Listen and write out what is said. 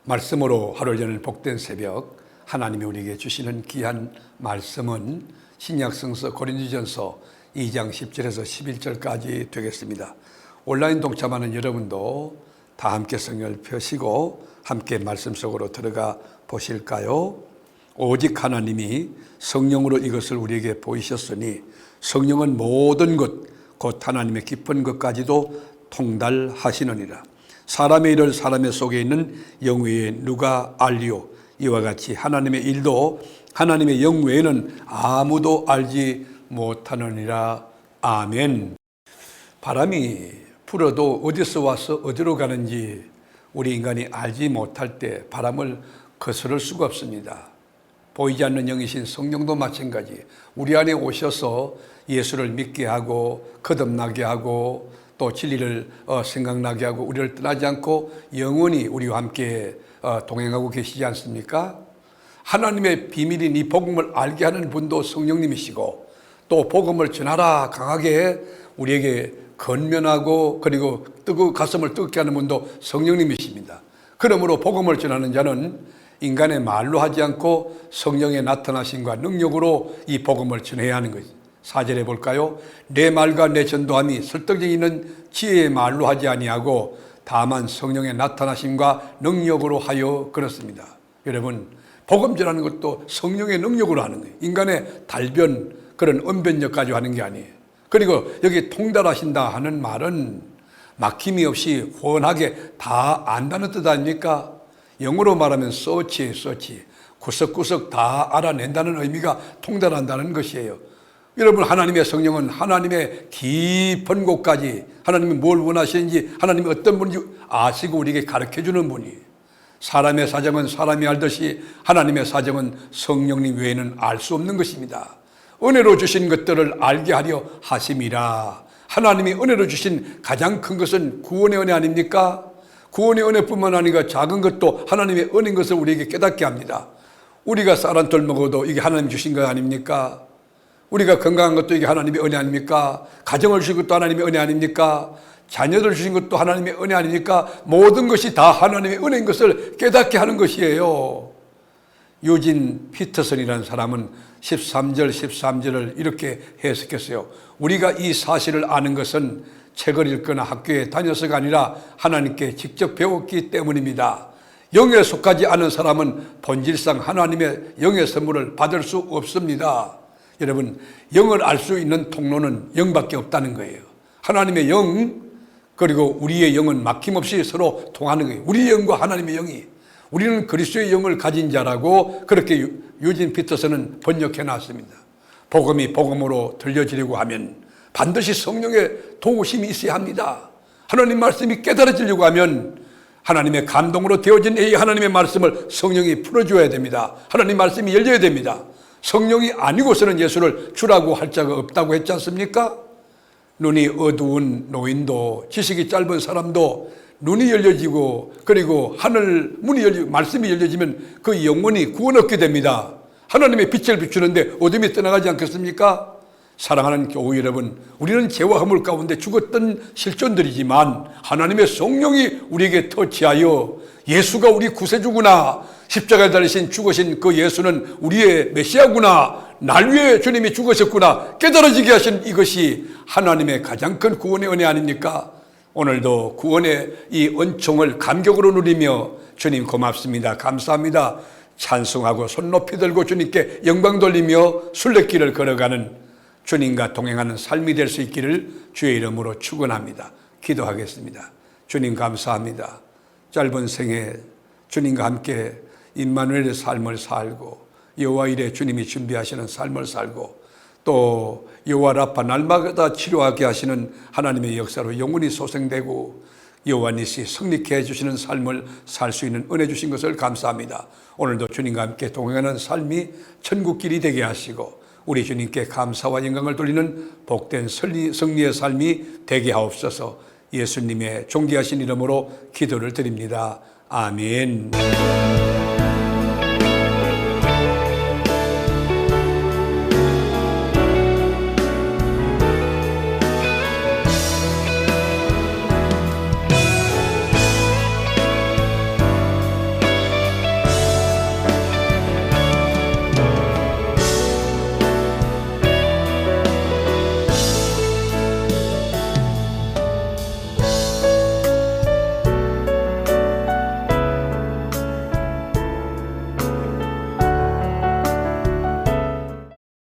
말씀으로 하루 전을 복된 새벽, 하나님이 우리에게 주시는 귀한 말씀은 신약성서 고린도전서 2장 10절에서 11절까지 되겠습니다. 온라인 동참하는 여러분도 다 함께 성경을 펴시고 함께 말씀 속으로 들어가 보실까요? 오직 하나님이 성령으로 이것을 우리에게 보이셨으니 성령은 모든 것, 곧 하나님의 깊은 것까지도 통달하시느니라. 사람의 일을 사람의 속에 있는 영 외에 누가 알리오? 이와 같이 하나님의 일도 하나님의 영 외에는 아무도 알지 못하느니라. 아멘. 바람이 불어도 어디서 와서 어디로 가는지 우리 인간이 알지 못할 때 바람을 거스를 수가 없습니다. 보이지 않는 영이신 성령도 마찬가지. 우리 안에 오셔서 예수를 믿게 하고 거듭나게 하고 또 진리를 생각나게 하고 우리를 떠나지 않고 영원히 우리와 함께 동행하고 계시지 않습니까? 하나님의 비밀인 이 복음을 알게 하는 분도 성령님이시고 또 복음을 전하라 강하게 우리에게 건면하고 그리고 가슴을 뜨겁게 하는 분도 성령님이십니다. 그러므로 복음을 전하는 자는 인간의 말로 하지 않고 성령의 나타나심과 능력으로 이 복음을 전해야 하는 것입니다. 4절에 볼까요? 내 말과 내 전도함이 설득력 있는 지혜의 말로 하지 아니하고 다만 성령의 나타나심과 능력으로 하여 그렇습니다. 여러분, 복음 전하는 것도 성령의 능력으로 하는 거예요. 인간의 달변, 그런 언변력 가지고 하는 게 아니에요. 그리고 여기 통달하신다 하는 말은 막힘이 없이 훤하게 다 안다는 뜻 아닙니까? 영어로 말하면 서치, 구석구석 다 알아낸다는 의미가 통달한다는 것이에요. 여러분, 하나님의 성령은 하나님의 깊은 곳까지 하나님이 뭘 원하시는지 하나님이 어떤 분인지 아시고 우리에게 가르쳐주는 분이에요. 사람의 사정은 사람이 알듯이 하나님의 사정은 성령님 외에는 알 수 없는 것입니다. 은혜로 주신 것들을 알게 하려 하심이라. 하나님이 은혜로 주신 가장 큰 것은 구원의 은혜 아닙니까? 구원의 은혜뿐만 아니라 작은 것도 하나님의 은혜인 것을 우리에게 깨닫게 합니다. 우리가 쌀 한 톨 먹어도 이게 하나님 주신 거 아닙니까? 우리가 건강한 것도 이게 하나님의 은혜 아닙니까? 가정을 주신 것도 하나님의 은혜 아닙니까? 자녀들 주신 것도 하나님의 은혜 아닙니까? 모든 것이 다 하나님의 은혜인 것을 깨닫게 하는 것이에요. 유진 피터슨이라는 사람은 13절을 이렇게 해석했어요. 우리가 이 사실을 아는 것은 책을 읽거나 학교에 다녀서가 아니라 하나님께 직접 배웠기 때문입니다. 영에 속하지 않은 사람은 본질상 하나님의 영의 선물을 받을 수 없습니다. 여러분, 영을 알 수 있는 통로는 영밖에 없다는 거예요. 하나님의 영 그리고 우리의 영은 막힘없이 서로 통하는 거예요. 우리의 영과 하나님의 영이, 우리는 그리스도의 영을 가진 자라고 그렇게 유진 피터슨은 번역해 놨습니다. 복음이 복음으로 들려지려고 하면 반드시 성령의 도우심이 있어야 합니다. 하나님 말씀이 깨달아지려고 하면 하나님의 감동으로 되어진 이 하나님의 말씀을 성령이 풀어줘야 됩니다. 하나님 말씀이 열려야 됩니다. 성령이 아니고서는 예수를 주라고 할 자가 없다고 했지 않습니까? 눈이 어두운 노인도, 지식이 짧은 사람도 눈이 열려지고 그리고 하늘 문이 열리고 말씀이 열려지면 그 영혼이 구원 얻게 됩니다. 하나님의 빛을 비추는데 어둠이 떠나가지 않겠습니까? 사랑하는 교우 여러분, 우리는 죄와 허물 가운데 죽었던 실존들이지만 하나님의 성령이 우리에게 터치하여 예수가 우리 구세주구나, 십자가에 달리신 죽으신 그 예수는 우리의 메시아구나, 날 위해 주님이 죽으셨구나 깨달아지게 하신 이것이 하나님의 가장 큰 구원의 은혜 아닙니까? 오늘도 구원의 이 은총을 감격으로 누리며 주님 고맙습니다, 감사합니다 찬송하고 손 높이 들고 주님께 영광 돌리며 순례길을 걸어가는 주님과 동행하는 삶이 될 수 있기를 주의 이름으로 축원합니다. 기도하겠습니다. 주님 감사합니다. 짧은 생에 주님과 함께 임마누엘의 삶을 살고 여호와 일에 주님이 준비하시는 삶을 살고 또 여호와 라파 날마다 치료하게 하시는 하나님의 역사로 영원히 소생되고 여호와 니시 승리케 해주시는 삶을 살 수 있는 은혜 주신 것을 감사합니다. 오늘도 주님과 함께 동행하는 삶이 천국길이 되게 하시고 우리 주님께 감사와 영광을 돌리는 복된 승리의 삶이 되게 하옵소서. 예수님의 존귀하신 이름으로 기도를 드립니다. 아멘.